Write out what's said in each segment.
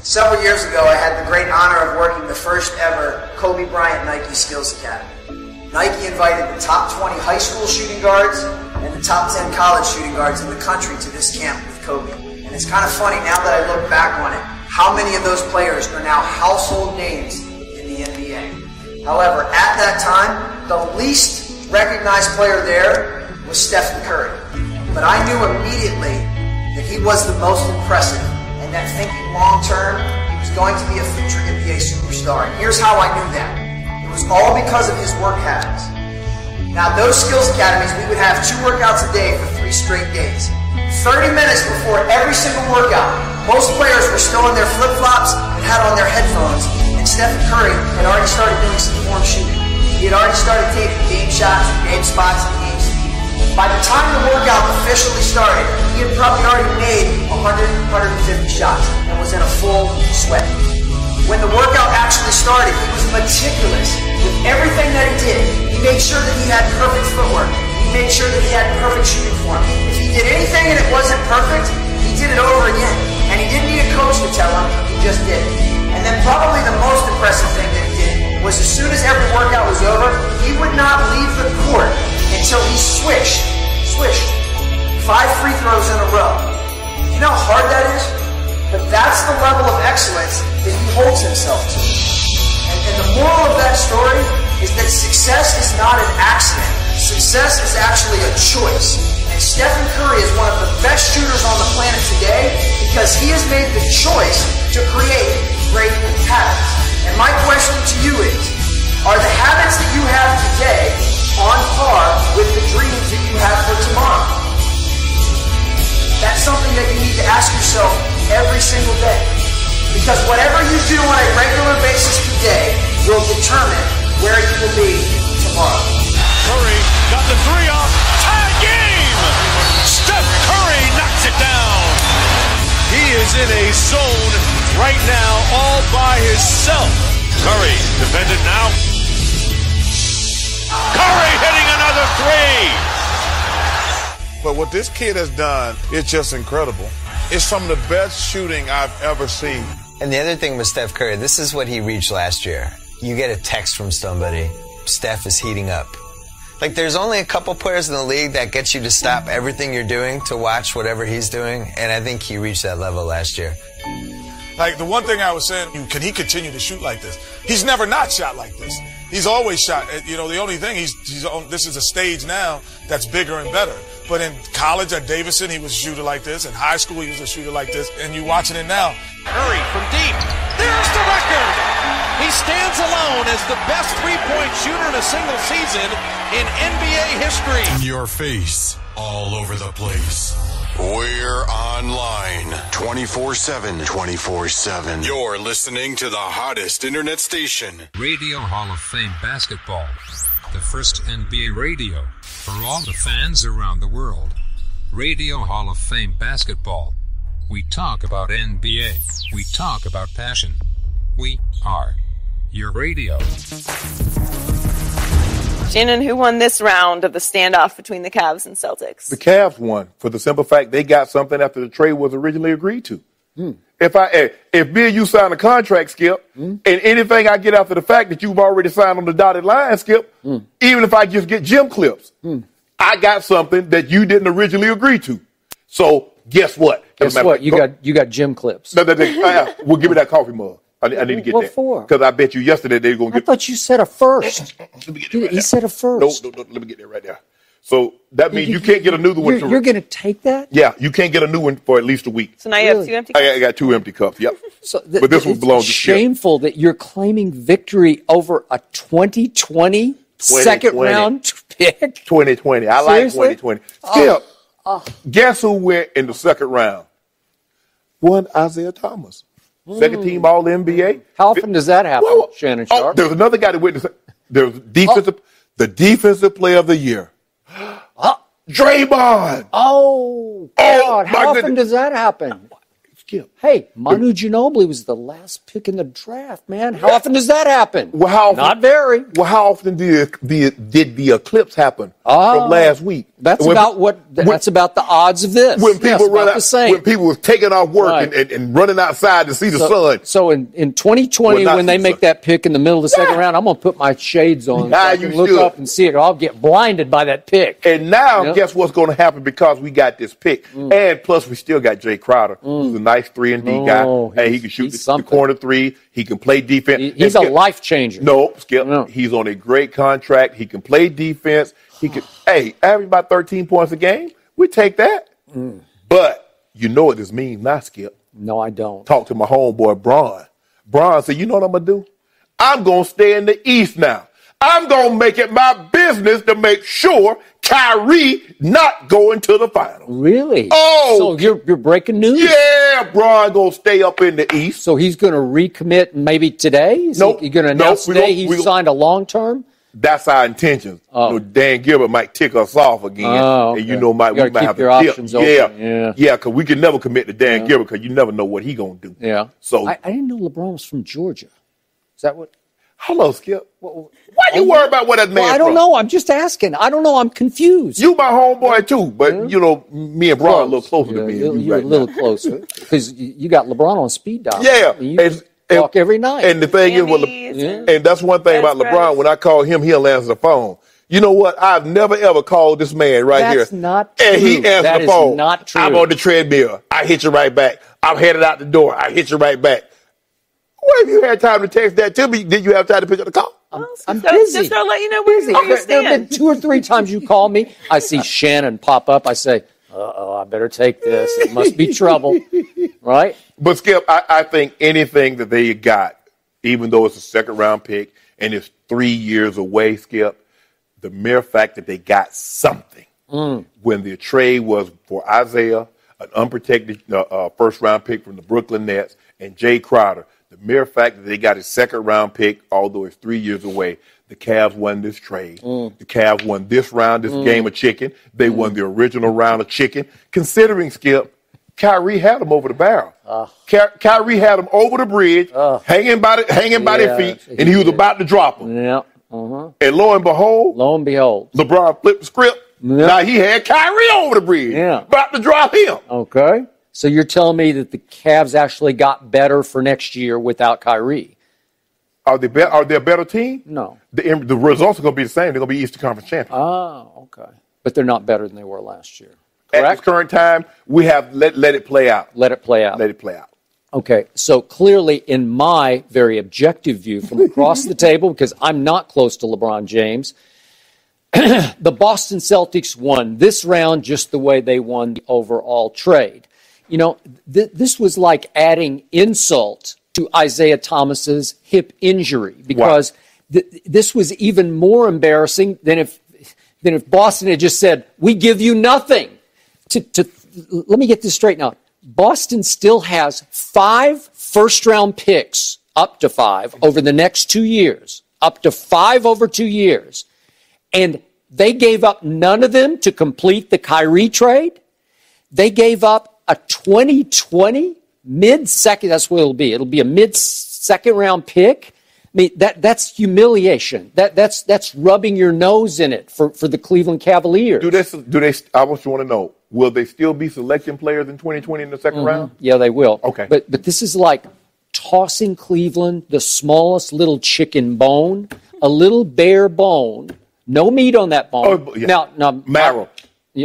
Several years ago, I had the great honor of working the first ever Kobe Bryant Nike Skills Academy. Nike invited the top 20 high school shooting guards and the top 10 college shooting guards in the country to this camp with Kobe. And it's kind of funny now that I look back on it, how many of those players are now household names in the NBA. However, at that time, the least recognized player there was Stephen Curry. But I knew immediately that he was the most impressive, and that thinking long-term, he was going to be a future NBA superstar. And here's how I knew that. It was all because of his work habits. Now, those skills academies, we would have 2 workouts a day for 3 straight days. 30 minutes before every single workout, most players were still in their flip-flops and had on their headphones, and Stephen Curry had already started doing some form shooting. He had already started taking game shots, game spots, and game speed. By the time the workout officially started, he had probably already made 100, 150 shots and was in a full sweat. When the workout actually started, he was meticulous with everything that he did. He made sure that he had perfect footwork. He made sure that he had perfect shooting form. If he did anything and it wasn't perfect, he did it over again. And he didn't need a coach to tell him, he just did it. And then probably the most impressive thing that he did was as soon as every workout was over, he would not leave the court until he swished 5 free throws in a row. You know how hard that is? But that's the level of excellence that he holds himself to. And the moral of that story is that success is not an accident. Success is actually a choice. And Stephen Curry is one of the best shooters on the planet today because he has made the choice to create great habits. And my question to you is, are the habits that you have today on par with the dreams that you have for tomorrow? That's something that you need to ask yourself every single day. Because whatever you do on a regular basis today will determine where you will be tomorrow. Curry got the 3 off. Tie game! Steph Curry knocks it down. He is in a zone right now all by himself. Curry defended now. Curry hitting another 3. But what this kid has done is just incredible. It's some of the best shooting I've ever seen. And the other thing with Steph Curry, this is what he reached last year. You get a text from somebody, Steph is heating up. Like, there's only a couple players in the league that gets you to stop everything you're doing to watch whatever he's doing, and I think he reached that level last year. Like, the one thing I was saying, can he continue to shoot like this? He's never not shot like this. He's always shot. You know, the only thing, he's on, this is a stage now that's bigger and better. But in college at Davidson, he was a shooter like this. In high school, he was a shooter like this. And you're watching it now. Curry from deep. There's the record. He stands alone as the best three-point shooter in a single season in NBA history. In your face, all over the place. We're online 24/7. 24/7. You're listening to the hottest internet station. Radio Hall of Fame basketball. The first NBA radio for all the fans around the world. Radio Hall of Fame basketball. We talk about NBA. We talk about passion. We are your radio. Shannon, who won this round of the standoff between the Cavs and Celtics? The Cavs won for the simple fact they got something after the trade was originally agreed to. If me and you sign a contract, Skip, and anything I get after the fact that you've already signed on the dotted line, Skip, even if I just get gym clips, I got something that you didn't originally agree to. So guess what? Guess what? You got gym clips. Well, give me that coffee mug. I need to get what that. For? Because I bet you yesterday they were going to get. I thought you said a first. He said a first. No, let me get that right there. So that means you can't get a new one. You're going to take that? Yeah, you can't get a new one for at least a week. So now you have 2 empty cups? I got 2 empty cups, yep. But this one belongs to Skip. It's shameful that you're claiming victory over a 2020 second round pick. 2020. I like 2020. Skip, guess who went in the second round? One Isaiah Thomas. Second team All-NBA. How often does that happen, Shannon Sharp? There's another guy that went to the defensive player of the year. Draymond. Oh, God. How often does that happen? Skip. Hey, Manu Ginobili was the last pick in the draft, man. How often does that happen? Well, Not very. Well, how often did the eclipse happen from last week. That's about the odds of this. When people run out, when people was taking off work Right. and running outside to see the sun. So in 2020, when they make that pick in the middle of the second round, I'm going to put my shades on so I can look up and see it, or I'll get blinded by that pick. And now, guess what's going to happen because we got this pick, and plus we still got Jae Crowder, who's a nice 3-and-D guy. Hey, he can shoot the corner three. He can play defense. He's a life changer. No, Skip. No. He's on a great contract. He can play defense. He can, average about 13 points a game. We take that. But you know what this means now, Skip. No, I don't. Talk to my homeboy, Bron. Bron said, you know what I'm going to do? I'm going to stay in the East now. I'm going to make it my business to make sure Kyrie not going to the final. Really? Oh. So you're breaking news? Yeah, Bron going to stay up in the East. So he's going to recommit maybe today? Nope. He's going to announce today he's signed a long-term? That's our intentions. You know, Dan Gilbert might tick us off again. Okay. And we might keep have your to options open. Yeah, because we can never commit to Dan Gilbert because you never know what he's going to do. Yeah. So I didn't know LeBron was from Georgia. Is that what? Hello, Skip. Why you worry about what that man I don't know. I'm just asking. I don't know. I'm confused. You my homeboy, too. But, you know, me and Bron are a little closer to me. You're a little closer. Because you got LeBron on speed dial. Yeah. You talk every night. And the thing is, and that's one thing about LeBron. When I call him, he'll answer the phone. You know what? I've never, ever called this man here. That's not true. And he answered the phone. That is not true. I'm on the treadmill. I hit you right back. I'm headed out the door. I hit you right back. Well, if you had time to text that to me, did you have time to pick up the call? I'm busy. Just to let you know where you stand. There have been 2 or 3 times you call me. I see Shannon pop up. I say, I better take this. It must be trouble. Right? But, Skip, I think anything that they got, even though it's a second-round pick and it's 3 years away, Skip, the mere fact that they got something when the trade was for Isaiah, an unprotected first-round pick from the Brooklyn Nets, and Jae Crowder, the mere fact that they got a second-round pick, although it's 3 years away, the Cavs won this trade. The Cavs won this round, this game of chicken. They won the original round of chicken. Considering, Skip, Kyrie had them over the barrel. Kyrie had them over the bridge, hanging by their feet, and he was about to drop them. Yeah. And lo and behold, LeBron flipped the script. Now he had Kyrie over the bridge, about to drop him. Okay. So you're telling me that the Cavs actually got better for next year without Kyrie? Are they a better team? No. The results are going to be the same. They're going to be Eastern Conference champions. Oh, okay. But they're not better than they were last year. Correct? At this current time, we have let it play out. Let it play out. Let it play out. Okay, so clearly in my very objective view from across the table, because I'm not close to LeBron James, the Boston Celtics won this round just the way they won the overall trade. You know, this was like adding insult to Isaiah Thomas's hip injury because this was even more embarrassing than if Boston had just said, we give you nothing. Let me get this straight now. Boston still has 5 first-round picks, up to 5, over the next 2 years, up to 5 over 2 years. And they gave up none of them to complete the Kyrie trade. They gave up a 2020 mid-second, that's what it'll be. It'll be a mid-second round pick. I mean, that's humiliation. That's rubbing your nose in it for the Cleveland Cavaliers. Do they? I want to know. Will they still be selecting players in 2020 in the second round? Yeah, they will. Okay. But this is like tossing Cleveland the smallest little chicken bone, a little bare bone, no meat on that bone. Oh, yeah. Now marrow.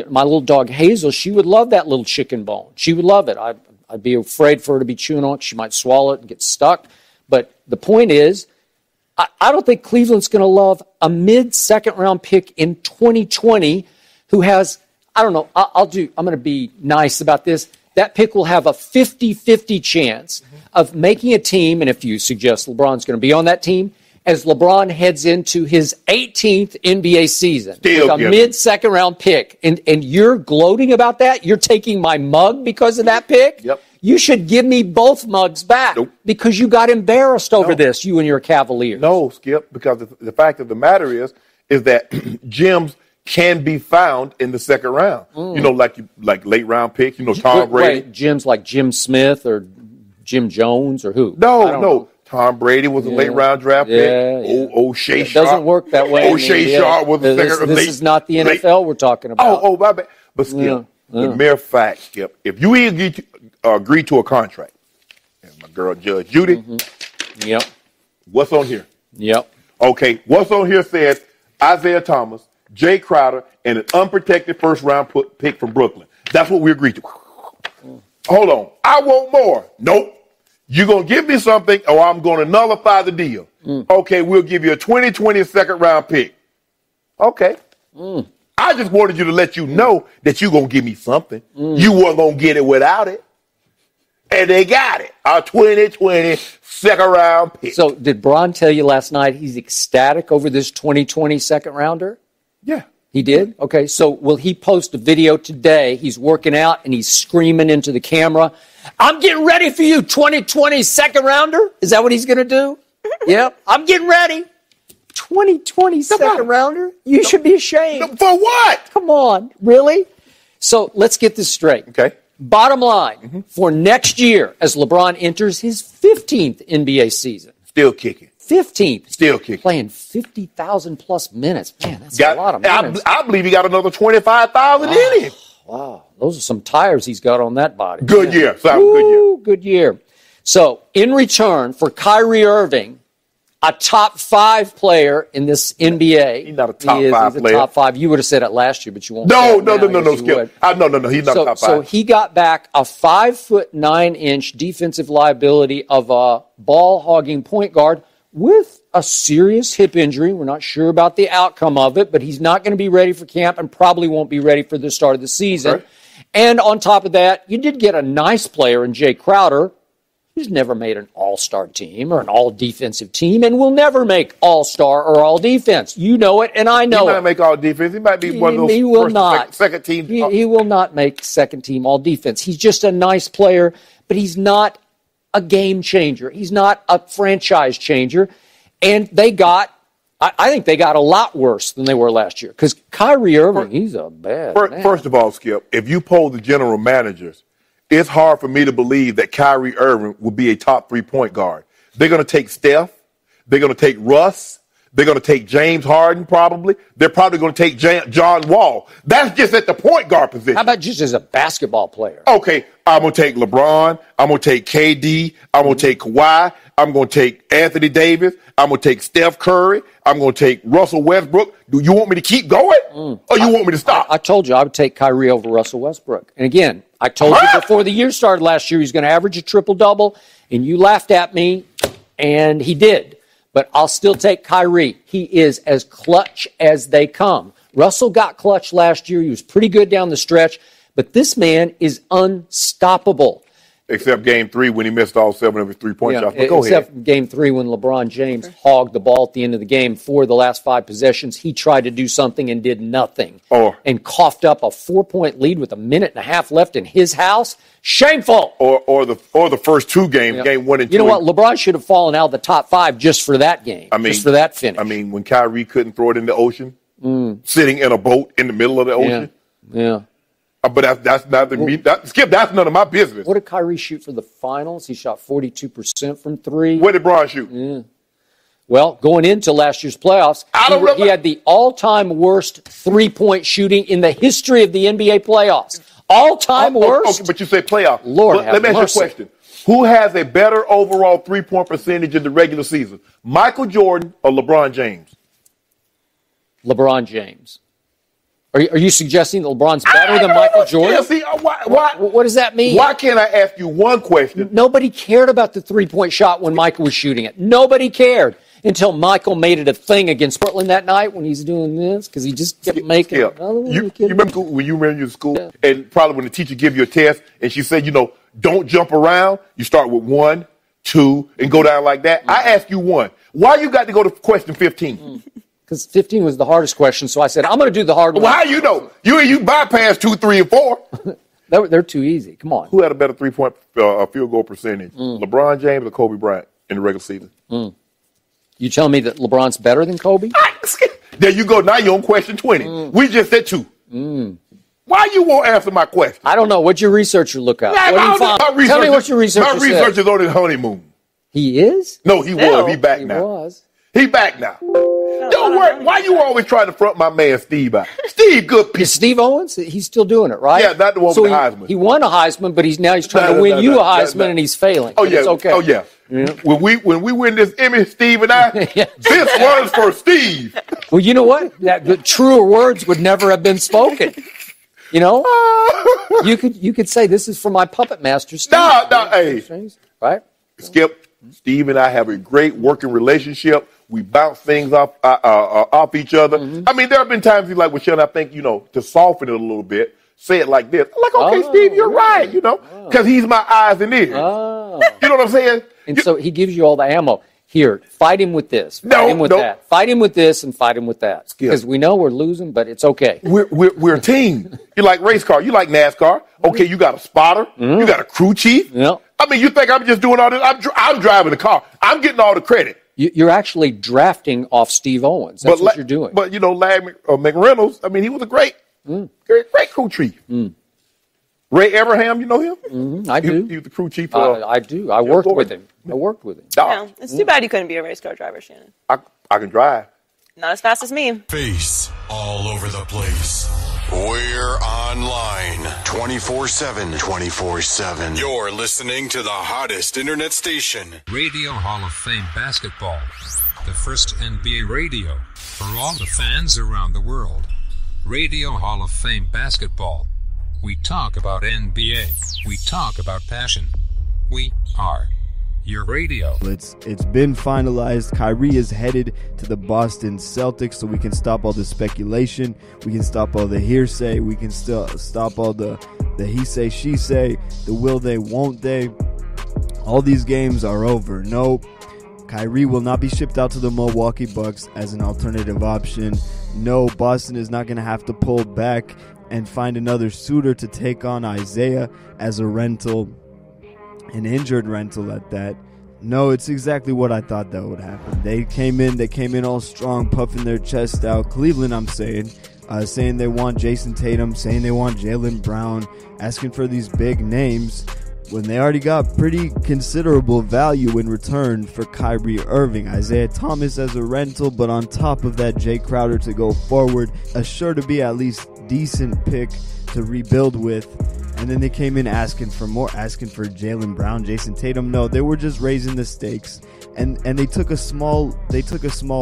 My little dog Hazel, she would love that little chicken bone. She would love it. I'd be afraid for her to be chewing on it. She might swallow it and get stuck. But the point is, I don't think Cleveland's going to love a mid-second round pick in 2020 who has, I don't know, I'm going to be nice about this. That pick will have a 50-50 chance of making a team, and if you suggest LeBron's going to be on that team, as LeBron heads into his 18th NBA season with a mid-second round pick. And you're gloating about that? You're taking my mug because of that pick? Yep. You should give me both mugs back because you got embarrassed over this, you and your Cavaliers. No, Skip, because the fact of the matter is that gems can be found in the second round. You know, like late round picks, Tom Brady. Wait, gems like Jim Smith or Jim Jones or who? No. Tom Brady was a late round draft pick. O'Shea Sharp. It doesn't work that way. O'Shea Sharp was a second. This is not the NFL we're talking about. Oh, my bad. But Skip, the mere fact, Skip, if you agree to a contract, and my girl Judge Judy, Yep. What's on here? Yep. Okay, what's on here says Isaiah Thomas, Jae Crowder, and an unprotected first-round pick from Brooklyn. That's what we agreed to. Hold on. I want more. Nope. You're going to give me something or I'm going to nullify the deal. Okay, we'll give you a 2020 second-round pick. Okay. I just wanted you to let you know that you're going to give me something. You weren't going to get it without it. And they got it. A 2020 second-round pick. So did Bron tell you last night he's ecstatic over this 2020 second-rounder? Yeah. He did? Okay, so will he post a video today? He's working out and he's screaming into the camera, I'm getting ready for you, 2020 second-rounder? Is that what he's going to do? Yep, I'm getting ready. 2020 second-rounder? You should be ashamed. For what? Come on, really? So let's get this straight. Okay. Bottom line, for next year, as LeBron enters his 15th NBA season. Still kicking. 15th. Still kicking. Playing 50,000 plus minutes. Man, that's a lot of minutes. I believe he got another 25,000 in him. Wow. Those are some tires he's got on that body. Good year. Good year. Good year. So, in return for Kyrie Irving, a top 5 player in this NBA. He's not a top 5 player. He's a top 5. You would have said it last year, but you won't. No, Skip. No. He's not top 5. So he got back a 5'9" defensive liability of a ball-hogging point guard with a serious hip injury. We're not sure about the outcome of it, but he's not going to be ready for camp and probably won't be ready for the start of the season. Okay. And on top of that, you did get a nice player in Jae Crowder. He's never made an all-star team or an all-defensive team and will never make all-star or all-defense. You know it, and I know it. He might make all-defense. He might be one of those he will not. Second team. He will not make second-team all-defense. He's just a nice player, but he's not a game changer. He's not a franchise changer. And I think they got a lot worse than they were last year because Kyrie Irving, he's a bad man. First of all, Skip, if you poll the general managers, it's hard for me to believe that Kyrie Irving will be a top 3 point guard. They're going to take Steph. They're going to take Russ. They're going to take James Harden probably. They're probably going to take John Wall. That's just at the point guard position. How about just as a basketball player? Okay, I'm going to take LeBron. I'm going to take KD. I'm going to take Kawhi. I'm going to take Anthony Davis. I'm going to take Steph Curry. I'm going to take Russell Westbrook. Do you want me to keep going or you want me to stop? I told you I would take Kyrie over Russell Westbrook. And again, I told you before the year started last year he's going to average a triple-double, and you laughed at me, and he did. But I'll still take Kyrie. He is as clutch as they come. Russell got clutch last year. He was pretty good down the stretch. But this man is unstoppable. Except Game 3 when he missed all 7 of his 3-point shots. But go except ahead. Game 3 when LeBron James hogged the ball at the end of the game for the last 5 possessions. He tried to do something and did nothing. And coughed up a 4-point lead with a minute and a half left in his house. Shameful. Or the first 2 games, Game 1 and 2. You know what? LeBron should have fallen out of the top 5 just for that game. Just for that finish. I mean, when Kyrie couldn't throw it in the ocean, sitting in a boat in the middle of the ocean. Yeah. But that's not Skip, that's none of my business. What did Kyrie shoot for the finals? He shot 42% from 3. What did Bron shoot? Yeah. Well, going into last year's playoffs, he had the all-time worst 3-point shooting in the history of the NBA playoffs. All-time worst? Okay, but you say playoffs. Lord, let me ask you a question. Who has a better overall 3-point percentage in the regular season? Michael Jordan or LeBron James? LeBron James. Are you suggesting that LeBron's better than Michael Jordan? Yeah, see, what does that mean? Why can't I ask you one question? Nobody cared about the 3-point shot when Michael was shooting it. Nobody cared until Michael made it a thing against Portland that night when he's doing this because he just kept making it. You remember when you were in school and probably when the teacher give you a test and she said, don't jump around. You start with 1, 2, and go down like that. I ask you one. Why you got to go to question 15? Because 15 was the hardest question, so I said, I'm going to do the hard one. Well, how you know? You bypassed 2, 3, and 4. They're too easy. Come on. Who had a better 3-point field goal percentage? LeBron James or Kobe Bryant in the regular season? You telling me that LeBron's better than Kobe? There you go. Now you're on question 20. We just said 2. Why you won't answer my question? I don't know. What'd your researcher look up? What did he find? Tell me what your researcher said. My research is on his honeymoon. He is? No, he Still. was. He back He now. was. He back now. Don't worry. Why you always trying to front my man Steve out? Steve, good piece. Is Steve Owens? He's still doing it, right? Yeah, not the one so with the Heisman. He won a Heisman, but he's trying to win you a Heisman, and he's failing. Oh But yeah. it's okay. Oh yeah. When we win this Emmy, Steve and I, this one's for Steve. Well, you know what? The truer words would never have been spoken. You know, you could say this is for my puppet master, Steve. No, hey, right? Skip, Steve and I have a great working relationship. We bounce things off each other. I mean, there have been times he's like, well, Shannon, I think, to soften it a little bit, say it like this. I'm like, okay, Steve, you're right, because he's my eyes and ears. You know what I'm saying? And so he gives you all the ammo. Here, fight him with this. Fight him with that. Fight him with this and fight him with that. Because we know we're losing, but it's okay. We're a team. You like race car. You like NASCAR. Okay, you got a spotter. You got a crew chief. Yep. I mean, you think I'm just doing all this? I'm driving the car. I'm getting all the credit. You're actually drafting off Steve Owens. That's what you're doing. But, Larry McReynolds, I mean, he was a great crew chief. Ray Abraham, you know him? I do. He was the crew chief. I do. I worked with him. No, it's too bad you couldn't be a race car driver, Shannon. I can drive. Not as fast as me. Face all over the place. We're online 24/7. 24/7. You're listening to the hottest internet station. Radio Hall of Fame basketball. The first NBA radio for all the fans around the world. Radio Hall of Fame basketball. We talk about NBA. We talk about passion. We are your radio. It's been finalized. Kyrie is headed to the Boston Celtics, so we can stop all the speculation. We can stop all the hearsay. We can still stop all the he say, she say, the will they, won't they. All these games are over. No, Kyrie will not be shipped out to the Milwaukee Bucks as an alternative option. No, Boston is not going to have to pull back and find another suitor to take on Isaiah as a rental. An injured rental at that. No, it's exactly what I thought that would happen. They came in all strong, puffing their chest out. Cleveland, I'm saying they want Jason Tatum, saying they want Jaylen Brown, asking for these big names when they already got pretty considerable value in return for Kyrie Irving. Isaiah Thomas as a rental, but on top of that, Jae Crowder to go forward, a sure to be at least decent pick to rebuild with. And then they came in asking for more, asking for Jaylen Brown, Jason Tatum. No, they were just raising the stakes, and they took a small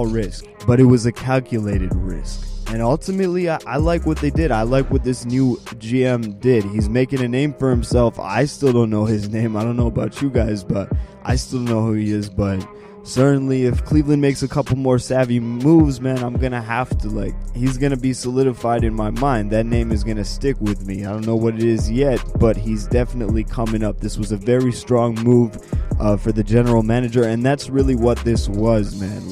risk, but it was a calculated risk. And ultimately, I like what they did. I like what this new GM did. He's making a name for himself. I still don't know his name. I don't know about you guys, but I still don't know who he is. But certainly, if Cleveland makes a couple more savvy moves, man, I'm going to have to, he's going to be solidified in my mind. That name is going to stick with me. I don't know what it is yet, but he's definitely coming up. This was a very strong move for the general manager, and that's really what this was, man.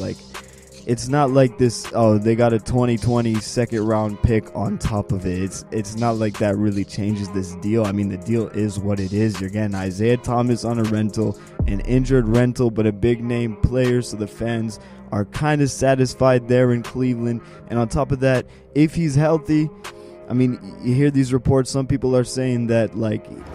It's not like this, they got a 2020 second round pick on top of it. It's not like that really changes this deal. I mean, the deal is what it is. You're getting Isaiah Thomas on a rental, an injured rental, but a big name player, so the fans are kind of satisfied there in Cleveland. And on top of that, if he's healthy, I mean, you hear these reports, some people are saying that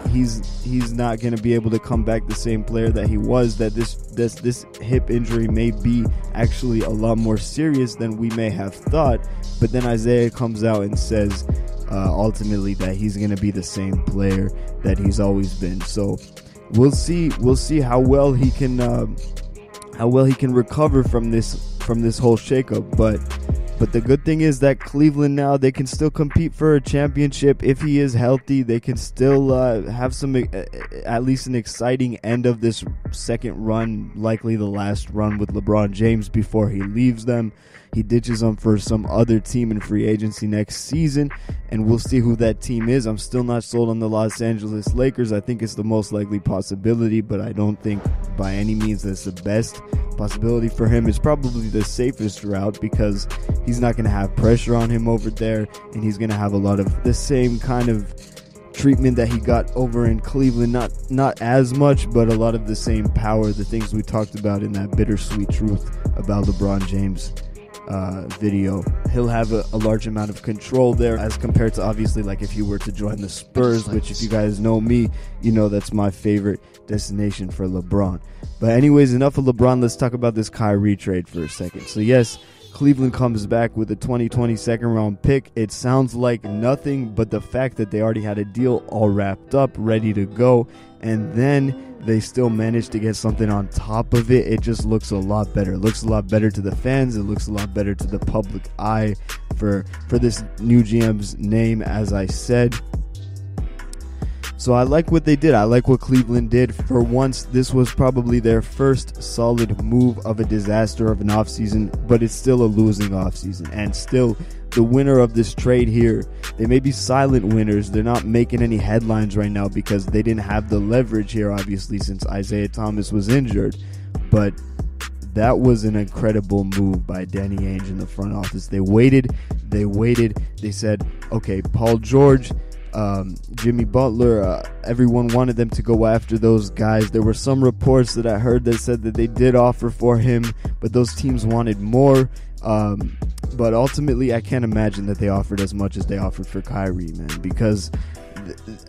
he's not going to be able to come back the same player that he was, that this hip injury may be actually a lot more serious than we may have thought. But then Isaiah comes out and says ultimately that he's going to be the same player that he's always been. So we'll see how well he can recover from this whole shakeup. But the good thing is that Cleveland now, they can still compete for a championship. If he is healthy, they can still have at least an exciting end of this second run, likely the last run with LeBron James before he leaves them. He ditches them for some other team in free agency next season, and we'll see who that team is. I'm still not sold on the Los Angeles Lakers. I think it's the most likely possibility, but I don't think by any means that's the best possibility for him. It's probably the safest route because he's not going to have pressure on him over there, and he's going to have a lot of the same kind of treatment that he got over in Cleveland. Not as much, but a lot of the same power, the things we talked about in that bittersweet truth about LeBron James video. He'll have a large amount of control there as compared to obviously like if you were to join the Spurs, which if you guys know me, you know that's my favorite destination for LeBron. But anyways, enough of LeBron. Let's talk about this Kyrie trade for a second. So yes, Cleveland comes back with a 2020 second round pick. It sounds like nothing, but the fact that they already had a deal all wrapped up, ready to go, and then they still managed to get something on top of it, it just looks a lot better. It looks a lot better to the fans. It looks a lot better to the public eye for this new GM's name, as I said. So I like what they did. I like what Cleveland did. For once, this was probably their first solid move of a disaster of an offseason, but it's still a losing offseason. And still, the winner of this trade here, they may be silent winners. They're not making any headlines right now because they didn't have the leverage here, obviously, since Isaiah Thomas was injured. But that was an incredible move by Danny Ainge in the front office. They waited. They said, okay, Paul George, Jimmy Butler, everyone wanted them to go after those guys. There were some reports that I heard that said that they did offer for him, but those teams wanted more. But ultimately, I can't imagine that they offered as much as they offered for Kyrie, man, because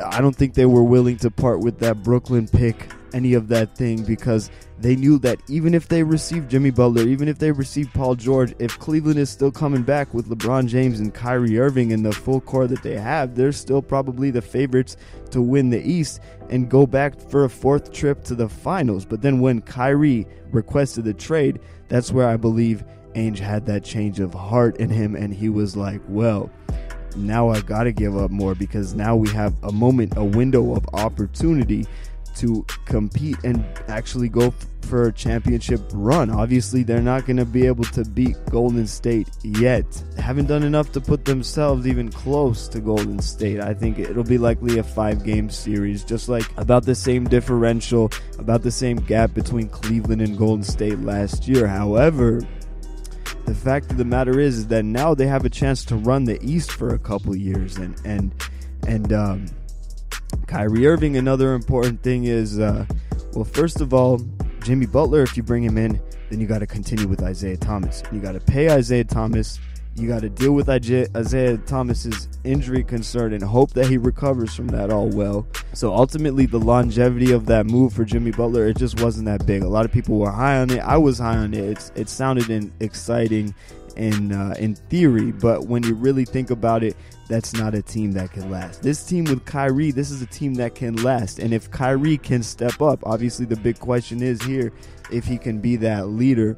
I don't think they were willing to part with that Brooklyn pick, any of that thing, because they knew that even if they received Jimmy Butler, even if they received Paul George, if Cleveland is still coming back with LeBron James and Kyrie Irving in the full core that they have, they're still probably the favorites to win the East and go back for a fourth trip to the finals. But then when Kyrie requested the trade, that's where I believe Ainge had that change of heart in him, and he was like, well, now I gotta give up more because now we have a window of opportunity to compete and actually go for a championship run. Obviously, they're not going to be able to beat Golden State yet. They haven't done enough to put themselves even close to Golden State. I think it'll be likely a 5-game series, just like about the same differential, about the same gap between Cleveland and Golden State last year. However, the fact of the matter is that now they have a chance to run the East for a couple years, and Kyrie Irving, another important thing is, well, first of all, Jimmy Butler, if you bring him in, then you got to continue with Isaiah Thomas. You got to pay Isaiah Thomas. You got to deal with Isaiah Thomas's injury concern and hope that he recovers from that all well. So ultimately, the longevity of that move for Jimmy Butler, it just wasn't that big. A lot of people were high on it. I was high on it. It sounded exciting in theory, but when you really think about it, that's not a team that can last. This team with Kyrie, this is a team that can last. And if Kyrie can step up, obviously the big question is here, if he can be that leader,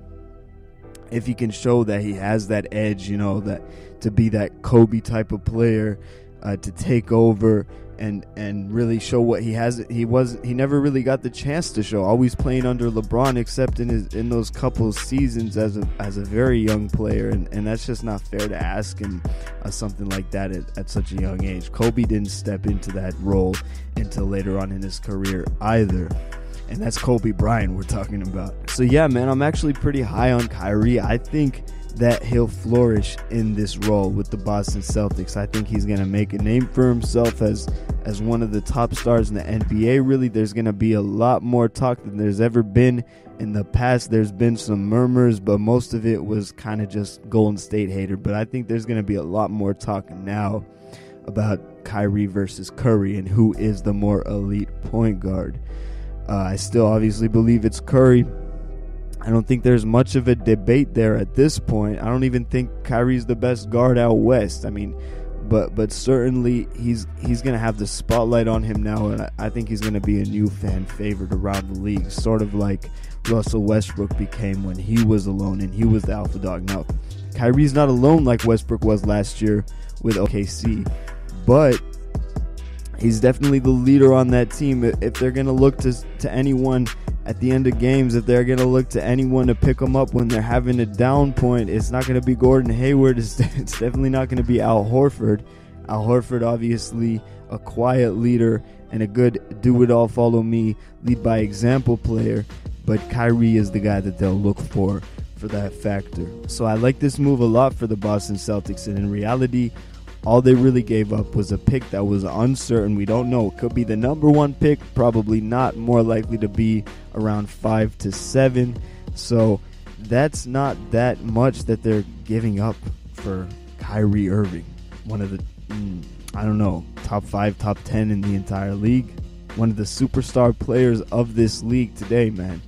if he can show that he has that edge, you know, that to be that Kobe type of player, to take over and really show what he has. He never really got the chance to show, always playing under LeBron, except in those couple seasons as a very young player, and that's just not fair to ask him something like that at such a young age. Kobe didn't step into that role until later on in his career either. And that's Kobe Bryant we're talking about. So yeah, man, I'm actually pretty high on Kyrie. I think that he'll flourish in this role with the Boston Celtics. I think he's going to make a name for himself as one of the top stars in the NBA. Really, there's going to be a lot more talk than there's ever been in the past. There's been some murmurs, but most of it was kind of just Golden State hater. But I think there's going to be a lot more talk now about Kyrie versus Curry and who is the more elite point guard. I still obviously believe it's Curry. I don't think there's much of a debate there at this point. I don't even think Kyrie's the best guard out west. I mean, but certainly he's going to have the spotlight on him now, and I think he's going to be a new fan favorite around the league, sort of like Russell Westbrook became when he was alone and he was the alpha dog. Now, Kyrie's not alone like Westbrook was last year with OKC, but he's definitely the leader on that team. If they're going to look to anyone at the end of games, if they're going to look to anyone to pick them up when they're having a down point, it's not going to be Gordon Hayward. It's definitely not going to be Al Horford. Al Horford, obviously a quiet leader and a good do-it-all, follow-me, lead-by-example player. But Kyrie is the guy that they'll look for that factor. So I like this move a lot for the Boston Celtics. And in reality, all they really gave up was a pick that was uncertain. We don't know. It could be the number one pick, probably not. More likely to be around 5 to 7. So that's not that much that they're giving up for Kyrie Irving, one of the, top 5, top 10 in the entire league, one of the superstar players of this league today, man.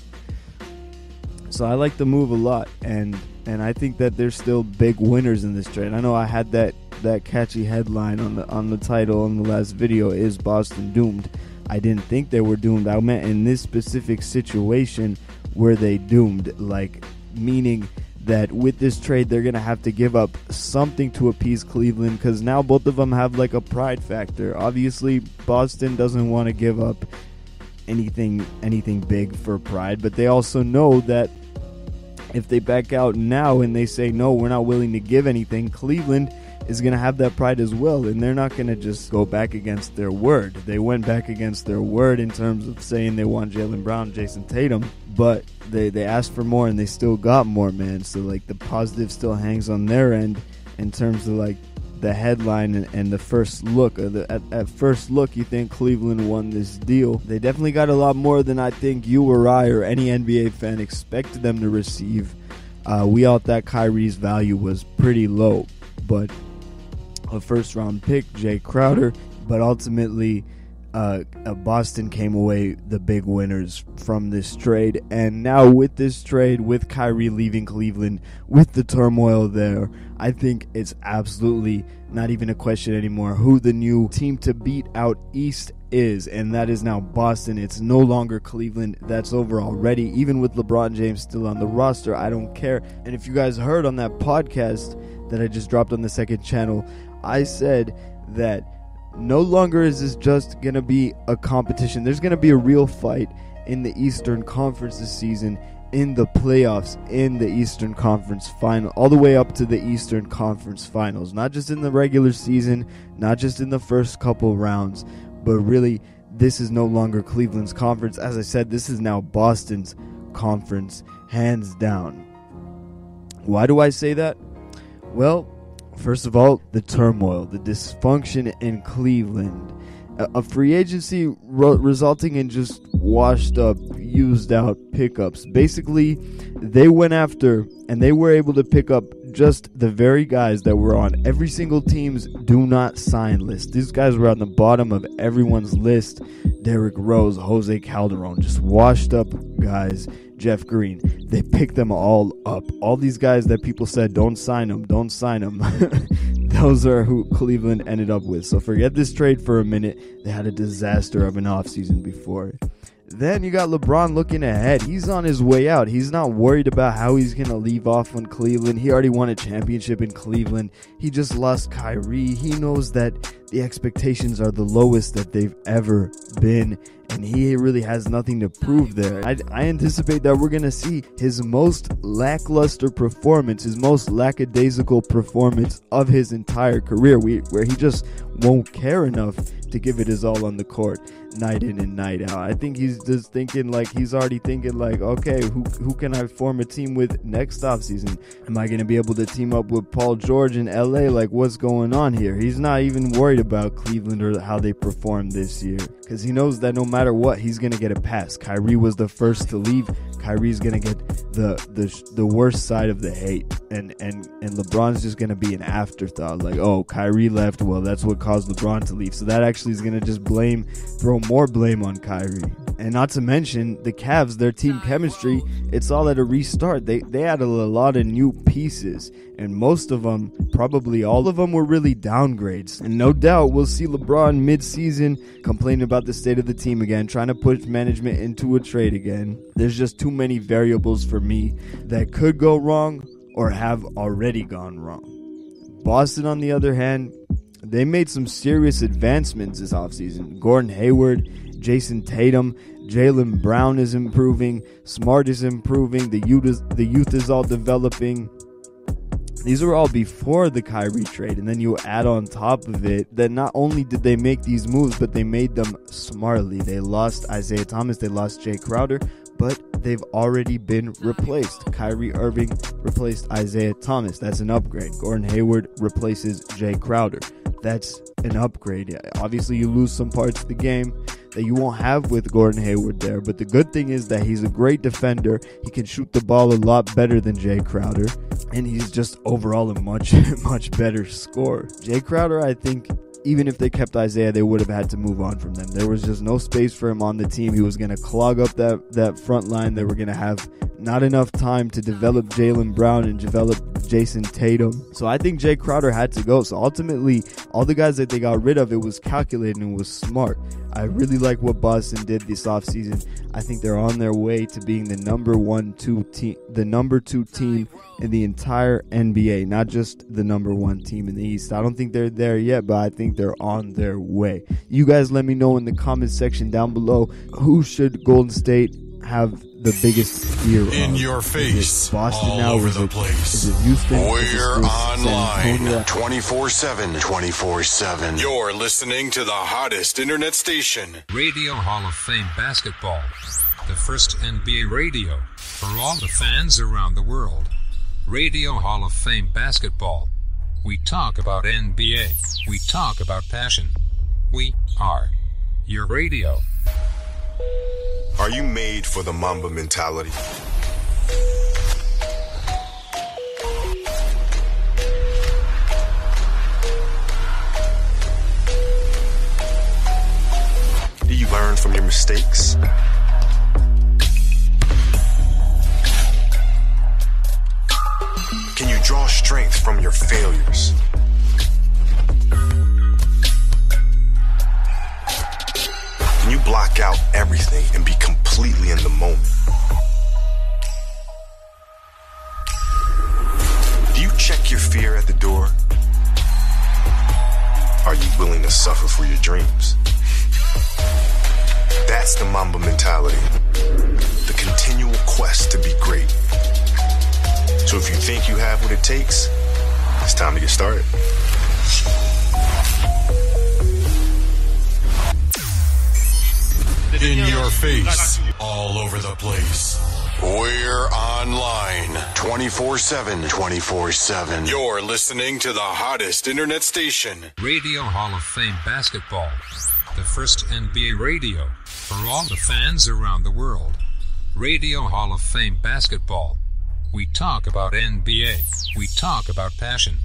So I like the move a lot, and I think that there's still big winners in this trade. I know I had that catchy headline on the title in the last video, is Boston doomed? I didn't think they were doomed. I meant in this specific situation were they doomed, like meaning that with this trade they're going to have to give up something to appease Cleveland, because now both of them have like a pride factor. Obviously Boston doesn't want to give up anything big for pride, but they also know that if they back out now and they say no, we're not willing to give anything, Cleveland is going to have that pride as well, and they're not going to just go back against their word. They went back against their word in terms of saying they want Jaylen Brown, Jason Tatum, but they asked for more and they still got more, man. So like the positive still hangs on their end in terms of like the headline and the first look. At first look, you think Cleveland won this deal. They definitely got a lot more than I think you or I or any NBA fan expected them to receive. We all thought Kyrie's value was pretty low, but a first-round pick, Jae Crowder, but ultimately Boston came away the big winners from this trade. And now with this trade, with Kyrie leaving Cleveland, with the turmoil there, I think it's absolutely not even a question anymore who the new team to beat out East is, and that is now Boston. It's no longer Cleveland. That's over already. Even with LeBron James still on the roster, I don't care. And if you guys heard on that podcast that I just dropped on the second channel, I said that no longer is this just going to be a competition. There's going to be a real fight in the Eastern Conference this season, in the playoffs, in the Eastern Conference final, all the way up to the Eastern Conference finals. Not just in the regular season, not just in the first couple rounds, but really this is no longer Cleveland's conference. As I said, this is now Boston's conference, hands down. Why do I say that? Well, first of all, the turmoil, the dysfunction in Cleveland, a free agency resulting in just washed up, used out pickups. Basically, they went after and they were able to pick up just the very guys that were on every single team's do not sign list. These guys were on the bottom of everyone's list. Derrick Rose, Jose Calderon, just washed up guys. Jeff Green, they picked them all up. All these guys that people said don't sign them. Those are who Cleveland ended up with. So forget this trade for a minute. They had a disaster of an offseason before it. Then you got LeBron looking ahead. He's on his way out. He's not worried about how he's going to leave off on Cleveland. He already won a championship in Cleveland. He just lost Kyrie. He knows that the expectations are the lowest that they've ever been, and he really has nothing to prove there. I anticipate that we're going to see his most lackluster performance, his most lackadaisical performance of his entire career, where he just won't care enough to give it his all on the court, night in and night out. I think he's just thinking like, he's already thinking like, okay, who can I form a team with next offseason? Am I going to be able to team up with Paul George in LA? Like, what's going on here? He's not even worried about Cleveland or how they performed this year, because he knows that no matter what, he's going to get a pass. Kyrie was the first to leave. Kyrie's going to get the worst side of the hate, and LeBron's just going to be an afterthought. Like, oh, Kyrie left, well, that's what caused LeBron to leave. So that actually is going to just throw more blame on Kyrie. And not to mention the Cavs, their team chemistry, it's all at a restart. They added a lot of new pieces, and most of them, probably all of them, were really downgrades. And no doubt we'll see LeBron mid-season complaining about the state of the team again, trying to push management into a trade again. There's just too many variables for me that could go wrong or have already gone wrong. Boston, on the other hand, they made some serious advancements this offseason. Gordon Hayward, Jason Tatum, Jaylen Brown is improving, Smart is improving, the youth is all developing. These were all before the Kyrie trade, and then you add on top of it that not only did they make these moves, but they made them smartly. They lost Isaiah Thomas, they lost Jae Crowder, but they've already been replaced. Kyrie Irving replaced Isaiah Thomas. That's an upgrade. Gordon Hayward replaces Jae Crowder. That's an upgrade. Obviously, you lose some parts of the game. that you won't have with Gordon Hayward there. But the good thing is that he's a great defender. He can shoot the ball a lot better than Jae Crowder. And he's just overall a much, much better scorer. Jae Crowder, I think, even if they kept Isaiah, they would have had to move on from them. There was just no space for him on the team. He was going to clog up that front line. They were going to have not enough time to develop Jaylen Brown and develop Jason Tatum. So I think Jae Crowder had to go. So ultimately, all the guys that they got rid of, it was calculated and it was smart. I really like what Boston did this offseason. I think they're on their way to being the number 2 team in the entire NBA, not just the number 1 team in the East. I don't think they're there yet, but I think they're on their way. You guys let me know in the comment section down below, who should Golden State have the biggest fear of? In your face, is it Boston all now? over Is the it place. Is it Houston? We're online Antonio? 24/7. You're listening to the hottest internet station. Radio Hall of Fame Basketball, the first NBA radio for all the fans around the world. Radio Hall of Fame Basketball. We talk about NBA. We talk about passion. We are your radio. Are you made for the Mamba mentality? Do you learn from your mistakes? Can you draw strength from your failures? Can you block out everything and be completely in the moment? Do you check your fear at the door? Are you willing to suffer for your dreams? That's the Mamba mentality. The continual quest to be great. So if you think you have what it takes, it's time to get started. In your face, all over the place. We're online 24/7. You're listening to the hottest internet station. Radio Hall of Fame Basketball, the first NBA radio for all the fans around the world. Radio Hall of Fame Basketball. We talk about NBA. We talk about passion.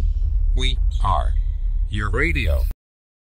We are your radio.